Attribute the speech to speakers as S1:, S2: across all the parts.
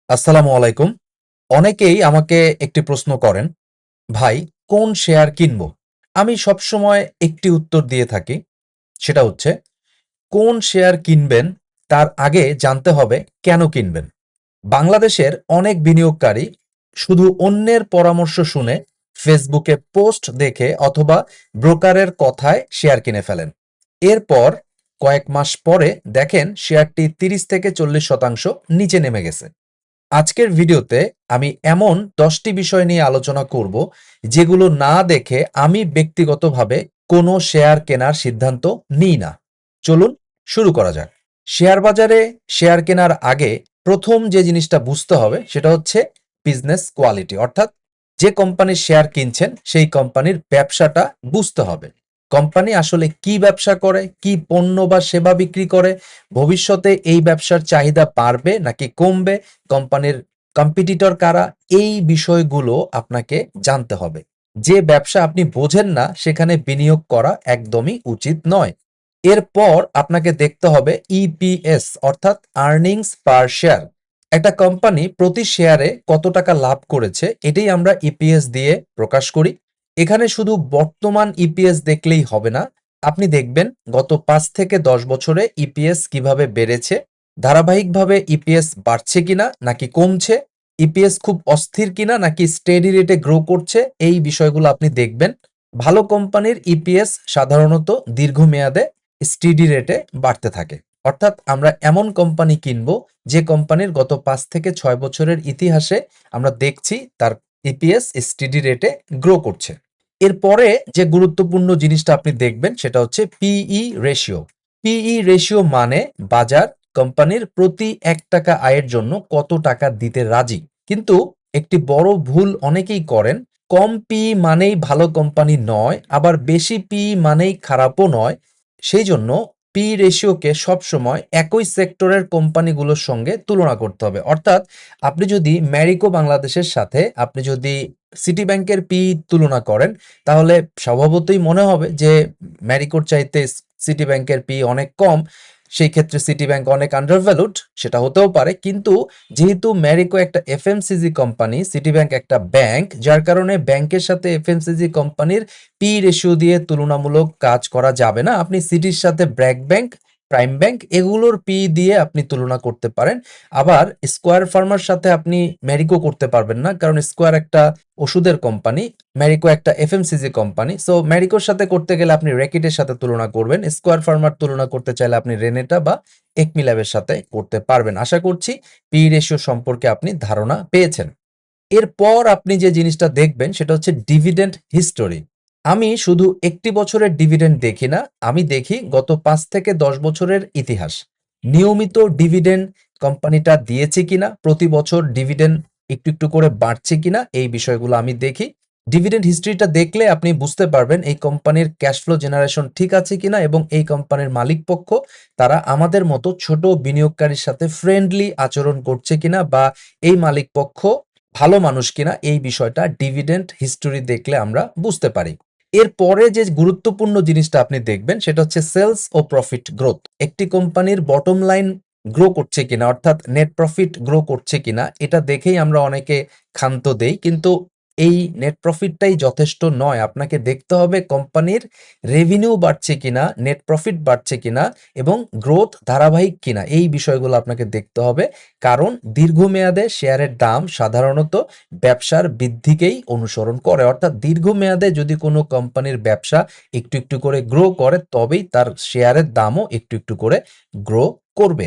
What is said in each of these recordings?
S1: আসসালামু আলাইকুম। অনেকেই আমাকে একটি প্রশ্ন করেন, "ভাই কোন শেয়ার কিনবো?" আমি সবসময় একটি উত্তর দিয়ে থাকি। সেটা হচ্ছে, কোন শেয়ার কিনবেন তার আগে জানতে হবে কেন কিনবেন। বাংলাদেশের অনেক বিনিয়োগকারী শুধু অন্যের পরামর্শ শুনে ফেসবুকে পোস্ট দেখে অথবা ব্রোকারের কথায় শেয়ার কিনে ফেলেন। এরপর কয়েক মাস পরে দেখেন শেয়ারটি 30 থেকে 40% নিচে নেমে গেছে। আজকের ভিডিওতে আমি এমন 10টি বিষয় নিয়ে আলোচনা করব যেগুলো না দেখে আমি ব্যক্তিগতভাবে কোনো শেয়ার কেনার সিদ্ধান্ত নিই না। চলুন শুরু করা যাক। শেয়ার বাজারে শেয়ার কেনার আগে প্রথম যে জিনিসটা বুঝতে হবে সেটা হচ্ছে বিজনেস কোয়ালিটি, অর্থাৎ যে কোম্পানির শেয়ার কিনছেন সেই কোম্পানির ব্যবসাটা বুঝতে হবে। কোম্পানি আসলে কি ব্যবসা করে, কি পণ্য বা সেবা বিক্রি করে, ভবিষ্যতে এই ব্যবসার চাহিদা বাড়বে নাকি কমবে, কোম্পানির কম্পিটিটর কারা, এই বিষয়গুলো আপনাকে জানতে হবে। যে ব্যবসা আপনি বোঝেন না সেখানে বিনিয়োগ করা একদমই উচিত নয়। এরপর আপনাকে দেখতে হবে ইপিএস, অর্থাৎ আর্নিংস পার শেয়ার। একটা কোম্পানি প্রতি শেয়ারে কত টাকা লাভ করেছে এটাই আমরা ইপিএস দিয়ে প্রকাশ করি। এখানে শুধু বর্তমান ইপিএস দেখলেই হবে না, আপনি দেখবেন গত 5 থেকে 10 বছরে ইপিএস কিভাবে বেড়েছে, ধারাবাহিকভাবে ইপিএস বাড়ছে কিনা নাকি কমছে, ইপিএস খুব অস্থির কিনা নাকি স্টেডি রেটে গ্রো করছে, এই বিষয়গুলো আপনি দেখবেন। ভালো কোম্পানির ইপিএস সাধারণত দীর্ঘমেয়াদে স্টেডি রেটে বাড়তে থাকে। অর্থাৎ আমরা এমন কোম্পানি কিনবো যে কোম্পানির গত 5 থেকে 6 বছরের ইতিহাসে আমরা দেখছি তার ইপিএস স্টেডি রেটে গ্রো করছে। এরপরে যে গুরুত্বপূর্ণ জিনিসটা আপনি দেখবেন সেটা হচ্ছে পিই রেশিও। পিই রেশিও মানে বাজার কোম্পানির প্রতি 1 টাকা আয়ের জন্য কত টাকা দিতে রাজি। কিন্তু একটি বড় ভুল অনেকেই করেন, কম পিই মানেই ভালো কোম্পানি নয়, আবার বেশি পিই মানেই খারাপও নয়। সেই জন্য পি রেশিওকে সবসময় একই সেক্টরের কোম্পানিগুলোর সঙ্গে তুলনা করতে হবে। অর্থাৎ আপনি যদি ম্যারিকো বাংলাদেশের সাথে আপনি যদি সিটি ব্যাংকের পি তুলনা করেন তাহলে স্বভাবতই মনে হবে যে ম্যারিকোর চাইতে সিটি ব্যাংকের পি অনেক কম, সেই ক্ষেত্রে সিটি ব্যাংক অনেক আন্ডারভ্যালুড, সেটা হতেও পারে। কিন্তু যেহেতু ম্যারিকো একটা এফএমসিজি কোম্পানি, সিটি ব্যাংক একটা ব্যাংক, যার কারণে ব্যাংকের সাথে এফএমসিজি কোম্পানির পি রেশিও দিয়ে তুলনামূলক কাজ করা যাবে না। আপনি সিটির সাথে ব্র্যাক ব্যাংক, প্রাইম ব্যাংক এগুলোর পি দিয়ে আপনি তুলনা করতে পারেন। আবার স্কোয়ার ফার্মার সাথে আপনি ম্যারিকো করতে পারবেন না, কারণ স্কোয়ার একটা ওষুধের কোম্পানি, ম্যারিকো একটা এফএমসিজি কোম্পানি। সো ম্যারিকোর সাথে করতে গেলে আপনি র্যাকিটের সাথে তুলনা করবেন, স্কোয়ার ফার্মার তুলনা করতে চাইলে আপনি রেনেটা বা একমিল্যাবের সাথে করতে পারবেন। আশা করছি পি রেশিও সম্পর্কে আপনি ধারণা পেয়েছেন। এরপর আপনি যে জিনিসটা দেখবেন সেটা হচ্ছে ডিভিডেন্ড হিস্টোরি। আমি শুধু একটি বছরের ডিভিডেন্ড দেখি না, আমি দেখি গত 5 থেকে 10 বছরের ইতিহাস। নিয়মিত ডিভিডেন্ড কোম্পানিটা দিয়েছে কিনা, প্রতি বছর ডিভিডেন্ড একটু একটু করে বাড়ছে কিনা, এই বিষয়গুলো আমি দেখি। ডিভিডেন্ড হিস্ট্রিটা দেখলে আপনি বুঝতে পারবেন এই কোম্পানির ক্যাশ ফ্লো জেনারেশন ঠিক আছে কিনা এবং এই কোম্পানির মালিক পক্ষ তারা আমাদের মতো ছোট বিনিয়োগকারীর সাথে ফ্রেন্ডলি আচরণ করছে কিনা বা এই মালিক পক্ষ ভালো মানুষ কিনা, এই বিষয়টা ডিভিডেন্ড হিস্টোরি দেখলে আমরা বুঝতে পারি। এরপরে যে গুরুত্বপূর্ণ জিনিসটা আপনি দেখবেন সেটা হচ্ছে সেলস ও প্রফিট গ্রোথ। একটি কোম্পানির বটম লাইন গ্রো করছে কিনা, অর্থাৎ নেট প্রফিট গ্রো করছে কিনা, এটা দেখেই আমরা অনেকে ক্ষান্ত দেই। কিন্তু এই নেট প্রফিটটাই যথেষ্ট নয়, আপনাকে দেখতে হবে কোম্পানির রেভিনিউ বাড়ছে কিনা, নেট প্রফিট বাড়ছে কিনা এবং গ্রোথ ধারাবাহিক কিনা, এই বিষয়গুলো আপনাকে দেখতে হবে। কারণ দীর্ঘমেয়াদে শেয়ারের দাম সাধারণত ব্যবসার বৃদ্ধিকেই অনুসরণ করে। অর্থাৎ দীর্ঘমেয়াদে যদি কোনো কোম্পানির ব্যবসা একটু একটু করে গ্রো করে তবেই তার শেয়ারের দামও একটু একটু করে গ্রো করবে।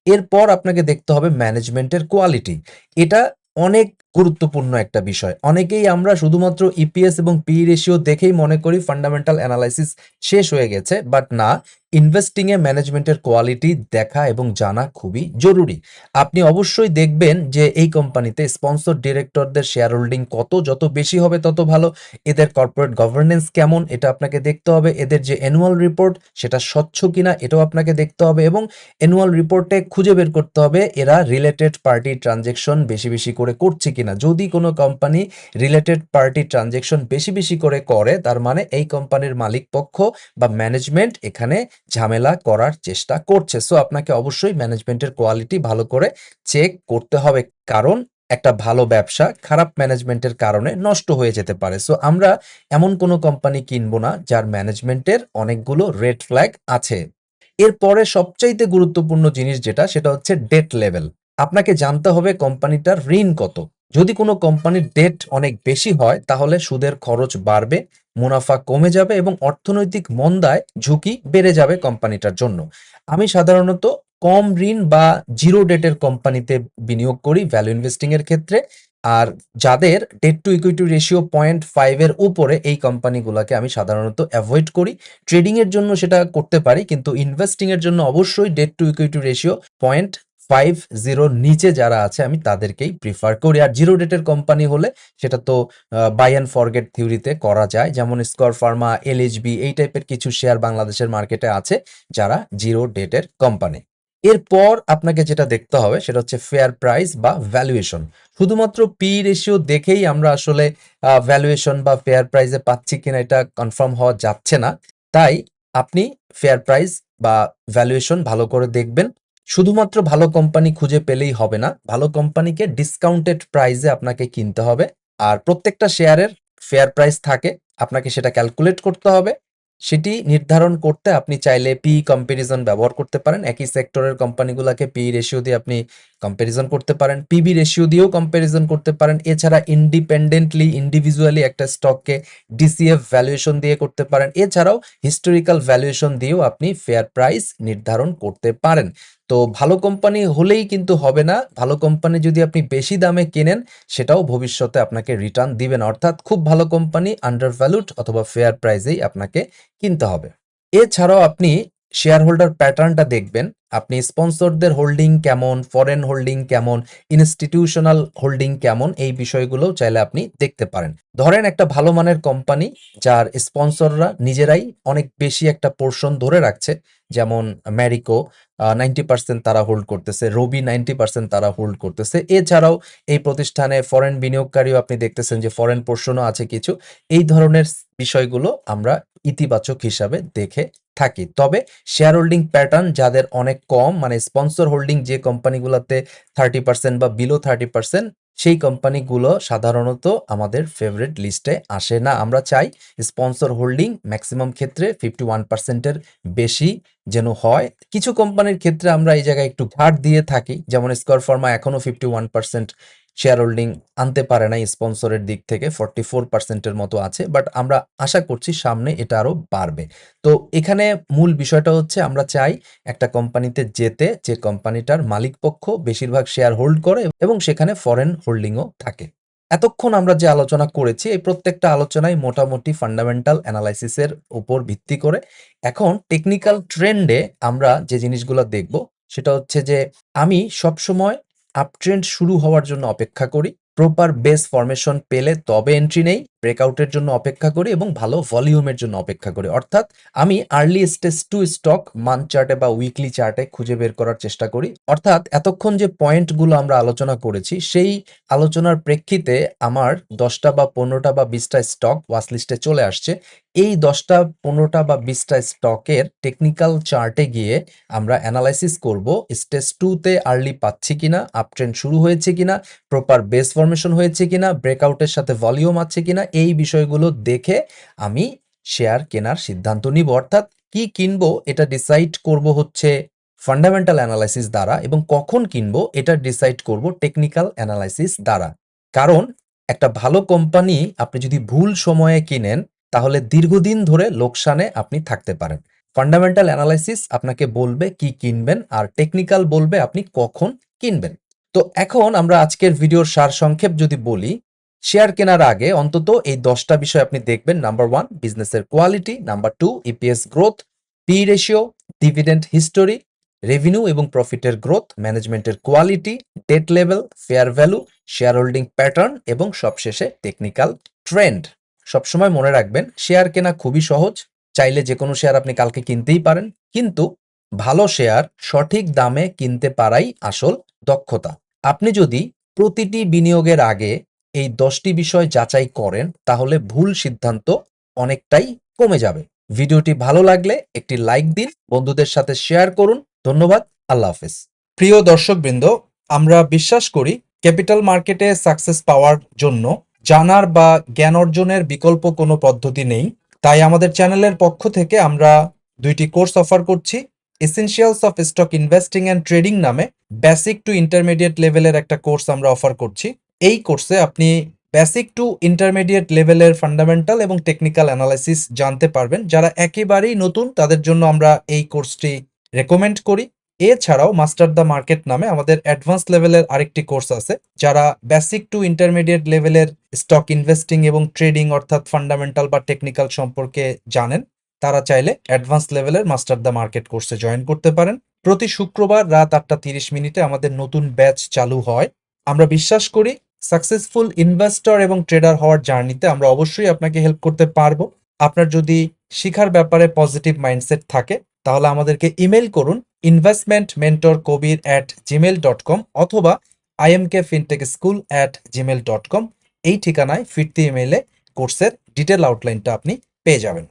S1: এরপর আপনাকে দেখতে হবে ম্যানেজমেন্টের কোয়ালিটি। এটা অনেক গুরুত্বপূর্ণ একটা বিষয়। অনেকেই আমরা শুধুমাত্র ইপিএস এবং পি রেশিও দেখেই মনে করি ফান্ডামেন্টাল অ্যানালাইসিস শেষ হয়ে গেছে, বাট না, ইনভেস্টিং এ ম্যানেজমেন্টের কোয়ালিটি দেখা এবং জানা খুবই জরুরি। আপনি অবশ্যই দেখবেন যে এই কোম্পানিতে স্পন্সর ডিরেক্টরদের শেয়ার হোল্ডিং কত, যত বেশি হবে তত ভালো। এদের কর্পোরেট গভর্নেন্স কেমন এটা আপনাকে দেখতে হবে। এদের যে অ্যানুয়াল রিপোর্ট সেটা স্বচ্ছ কিনা এটাও আপনাকে দেখতে হবে এবং অ্যানুয়াল রিপোর্টে খুঁজে বের করতে হবে এরা রিলেটেড পার্টি ট্রানজেকশন বেশি বেশি করে করছে কিনা। যদি কোনো কোম্পানি রিলেটেড পার্টি ট্রানজেকশন বেশি বেশি করে তার মানে এই কোম্পানির মালিক পক্ষ বা ম্যানেজমেন্ট এখানে ঝামেলা করার চেষ্টা করছে। সো আপনাকে অবশ্যই ম্যানেজমেন্টের কোয়ালিটি ভালো করে চেক করতে হবে। কারণ একটা ভালো ব্যবসা খারাপ ম্যানেজমেন্টের কারণে নষ্ট হয়ে যেতে পারে। সো আমরা এমন কোনো কোম্পানি কিনবো না যার ম্যানেজমেন্টের অনেকগুলো রেড ফ্ল্যাগ আছে। এরপরে সবচাইতে গুরুত্বপূর্ণ জিনিস যেটা সেটা হচ্ছে ডেট লেভেল। আপনাকে জানতে হবে কোম্পানিটার ঋণ কত। যদি কোনো কোম্পানির ডেট অনেক বেশি হয় তাহলে সুদের খরচ বাড়বে, মুনাফা কমে যাবে এবং অর্থনৈতিক মন্দায় ঝুঁকি বেড়ে যাবে কোম্পানিটার জন্য। আমি সাধারণত কম ঋণ বা জিরো ডেটের কোম্পানিতে বিনিয়োগ করি ভ্যালু ইনভেস্টিং এর ক্ষেত্রে। আর যাদের ডেট টু ইকুইটি রেশিও 0.5 এর উপরে এই কোম্পানিগুলোকে আমি সাধারণত অ্যাভয়েড করি। ট্রেডিং এর জন্য সেটা করতে পারি, কিন্তু ইনভেস্টিং এর জন্য অবশ্যই ডেট টু ইকুইটি রেশিও 0.50 নিচে যারা আছে আমি তাদেরকেই প্রিফার করি। আর জিরো ডেটের কোম্পানি হলে সেটা তো বাই অ্যান্ড ফরগেট থিওরিতে করা যায়, যেমন স্কয়ার ফার্মা, এলএইচবি এই টাইপের কিছু শেয়ার বাংলাদেশের মার্কেটে আছে যারা জিরো ডেটের কোম্পানি। এরপর আপনাকে যেটা দেখতে হবে সেটা হচ্ছে ফেয়ার প্রাইস বা ভ্যালুয়েশন। শুধুমাত্র পি রেশিও দেখেই আমরা আসলে ভ্যালুয়েশন বা ফেয়ার প্রাইসে পাচ্ছি কিনা এটা কনফার্ম হওয়া যাচ্ছে না। তাই আপনি ফেয়ার প্রাইস বা ভ্যালুয়েশন ভালো করে দেখবেন। শুধুমাত্র ভালো কোম্পানি খুঁজে পেলেই হবে না, ভালো কোম্পানিকে ডিসকাউন্টেড প্রাইসে আপনাকে কিনতে হবে। আর প্রত্যেকটা শেয়ারের ফেয়ার প্রাইস থাকে, আপনাকে সেটা ক্যালকুলেট করতে হবে। সেটি নির্ধারণ করতে আপনি চাইলে পি কম্প্যারিজন ব্যবহার করতে পারেন। একই সেক্টরের কোম্পানিগুলোকে পি রেশিও দিয়ে আপনি কম্প্যারিজন করতে পারেন, পিবি রেশিও দিয়েও কম্প্যারিজন করতে পারেন। এছাড়া ইন্ডিপেন্ডেন্টলি ইন্ডিভিজুয়ালি একটা স্টককে ডিসিএফ ভ্যালুয়েশন দিয়ে করতে পারেন। এছাড়াও হিস্টোরিক্যাল ভ্যালুয়েশন দিয়েও আপনি ফেয়ার প্রাইস নির্ধারণ করতে পারেন। তো ভালো কোম্পানি হলেই কিন্তু হবে না, ভালো কোম্পানি যদি আপনি বেশি দামে কেনেন সেটাও ভবিষ্যতে আপনাকে রিটার্ন দিবে না। অর্থাৎ খুব ভালো কোম্পানি আন্ডার ভ্যালুড অথবা ফেয়ার প্রাইসেই আপনাকে কিনতে হবে। এছাড়াও আপনি শেয়ার হোল্ডার প্যাটার্নটা দেখবেন। আপনি স্পন্সরদের হোল্ডিং কেমন, ফরেন হোল্ডিং কেমন, ইনস্টিটিউশনাল হোল্ডিং কেমন, এই বিষয়গুলোও চাইলে আপনি দেখতে পারেন। ধরেন একটা ভালো মানের কোম্পানি যার স্পন্সররা নিজেরাই অনেক বেশি একটা পোর্শন ধরে রাখছে, যেমন ম্যারিকো 90% তারা হোল্ড করতেছে, রবি 90% তারা হোল্ড করতেছে। এছাড়াও এই প্রতিষ্ঠানে ফরেন বিনিয়োগকারীও আপনি দেখতেছেন যে ফরেন পোর্শনও আছে কিছু। এই ধরনের বিষয়গুলো আমরা ইতিবাচক হিসাবে দেখে থাকি। তবে শেয়ার হোল্ডিং প্যাটার্ন যাদের অনেক কম, মানে স্পন্সর হোল্ডিং যে কোম্পানিগুলোতে 30% বা বিলো 30%, সেই কোম্পানিগুলো সাধারণত আমাদের ফেভারিট লিস্টে আসে না। আমরা চাই স্পন্সর হোল্ডিং ম্যাক্সিমাম ক্ষেত্রে 51% এর বেশি যেন হয়। কিছু কোম্পানির ক্ষেত্রে আমরা এই জায়গায় একটু ছাড় দিয়ে থাকি, যেমন স্কয়ার ফার্মা এখনো 51% শেয়ার হোল্ডিং আনতে পারে নাই স্পন্সরের দিক থেকে, 44% এর মতো আছে। বাট আমরা আশা করছি সামনে এটা আরো বাড়বে। তো এখানে মূল বিষয়টা হচ্ছে আমরা চাই একটা কোম্পানিতে যেতে যে কোম্পানিটার মালিক পক্ষ বেশিরভাগ শেয়ার হোল্ড করে এবং সেখানে ফরেন হোল্ডিংও থাকে। এতক্ষণ আমরা যে আলোচনা করেছি এই প্রত্যেকটা আলোচনায় মোটামুটি ফান্ডামেন্টাল অ্যানালাইসিসের উপর ভিত্তি করে। এখন টেকনিক্যাল ট্রেন্ডে আমরা যে জিনিসগুলো দেখব সেটা হচ্ছে যে আমি সবসময় আপট্রেন্ড শুরু হওয়ার জন্য অপেক্ষা করি, প্রপার বেস ফরমেশন পেলে তবে এন্ট্রি নেই, ব্রেকআউটের জন্য অপেক্ষা করি এবং ভালো ভলিউমের জন্য অপেক্ষা করি। অর্থাৎ আমি early stage to stock month চার্টে বা উইকলি চার্টে খুঁজে বের করার চেষ্টা করি। অর্থাৎ এতক্ষণ যে পয়েন্টগুলো আমরা আলোচনা করেছি সেই আলোচনার প্রেক্ষিতে আমার 10টা বা 15টা বা 20টা স্টক ওয়াচ লিস্টে চলে আসছে। এই 10টা 15টা বা 20টা স্টকের টেকনিক্যাল চার্টে গিয়ে আমরা অ্যানালাইসিস করব স্টেজ 2তে আর্লি পাচ্ছি কিনা, আপট্রেন্ড শুরু হয়েছে কিনা, প্রপার বেস ফরমেশন হয়েছে কিনা, ব্রেকআউটের সাথে ভলিউম আছে কিনা, এই বিষয়গুলো দেখে আমি শেয়ার কেনার সিদ্ধান্ত নিব। অর্থাৎ কি কিনবো এটা ডিসাইড করব হচ্ছে ফান্ডামেন্টাল অ্যানালাইসিস দ্বারা, এবং কখন কিনবো এটা ডিসাইড করব টেকনিক্যাল অ্যানালাইসিস দ্বারা। কারণ একটা ভালো কোম্পানি আপনি যদি ভুল সময়ে কিনেন তাহলে দীর্ঘদিন ধরে লোকসানে আপনি থাকতে পারেন। ফান্ডামেন্টাল অ্যানালাইসিস আপনাকে বলবে কি কিনবেন আর টেকনিক্যাল বলবে আপনি কখন কিনবেন। তো এখন আমরা আজকের ভিডিওর সারসংক্ষেপ যদি বলি, শেয়ার কেনার আগে অন্তত এই 10টা বিষয় আপনি দেখবেন। নাম্বার 1 বিজনেসের quality, number 2 EPS growth, P ratio, dividend history, revenue এবং প্রফিটের গ্রোথ, ম্যানেজমেন্টের quality, debt level, fair value, share holding pattern এবং সবশেষে টেকনিক্যাল ট্রেন্ড। সবসময় মনে রাখবেন শেয়ার কেনা খুবই সহজ, চাইলে যে কোনো শেয়ার আপনি কালকে কিনতেই পারেন, কিন্তু ভালো শেয়ার সঠিক দামে কিনতে পারাই আসল দক্ষতা। আপনি যদি প্রতিটি বিনিয়োগের আগে এই 10টি বিষয় যাচাই করেন তাহলে ভুল সিদ্ধান্ত অনেকটাই কমে যাবে। ভিডিওটি ভালো লাগলে একটি লাইক দিন, বন্ধুদের সাথে শেয়ার করুন। ধন্যবাদ। আল্লাহ হাফেজ। প্রিয় দর্শকবৃন্দ, আমরা বিশ্বাস করি ক্যাপিটাল মার্কেটে সাকসেস পাওয়ার জন্য জানার বা জ্ঞান অর্জনের বিকল্প কোনো পদ্ধতি নেই। তাই আমাদের চ্যানেলের পক্ষ থেকে আমরা 2টি কোর্স অফার করছি। Essentials of stock investing and trading নামে বেসিক টু ইন্টারমিডিয়েট লেভেলের একটা কোর্স আমরা অফার করছি। এই কোর্সে আপনি বেসিক টু ইন্টারমিডিয়েট লেভেলের ফান্ডামেন্টাল এবং টেকনিক্যাল অ্যানালাইসিস জানতে পারবেন। যারা একেবারেই নতুন তাদের জন্য আমরা এই কোর্সটি রেকমেন্ড করি। এছাড়াও মাস্টার দ্য মার্কেট নামে আমাদের অ্যাডভান্স লেভেলের আরেকটি কোর্স আছে। যারা বেসিক টু ইন্টারমিডিয়েট লেভেলের স্টক ইনভেস্টিং এবং ট্রেডিং অর্থাৎ ফান্ডামেন্টাল বা টেকনিক্যাল সম্পর্কে জানেন, তারা চাইলে অ্যাডভান্স লেভেলের মাস্টার দ্য মার্কেট কোর্সে জয়েন করতে পারেন। প্রতি শুক্রবার রাত 8:30 আমাদের নতুন ব্যাচ চালু হয়। আমরা বিশ্বাস করি সাকসেসফুল ইনভেস্টর এবং ট্রেডার হওয়ার জার্নিতে আমরা অবশ্যই আপনাকে হেল্প করতে পারবো। আপনার যদি শিখার ব্যাপারে পজিটিভ মাইন্ডসেট থাকে তাহলে আমাদেরকে ইমেল করুন investmentmentorkobir@gmail.com অথবা imkfintechschool@gmail.com। এই ঠিকানায় ফিরতি ইমেইলে কোর্সের ডিটেল আউটলাইনটা আপনি পেয়ে যাবেন।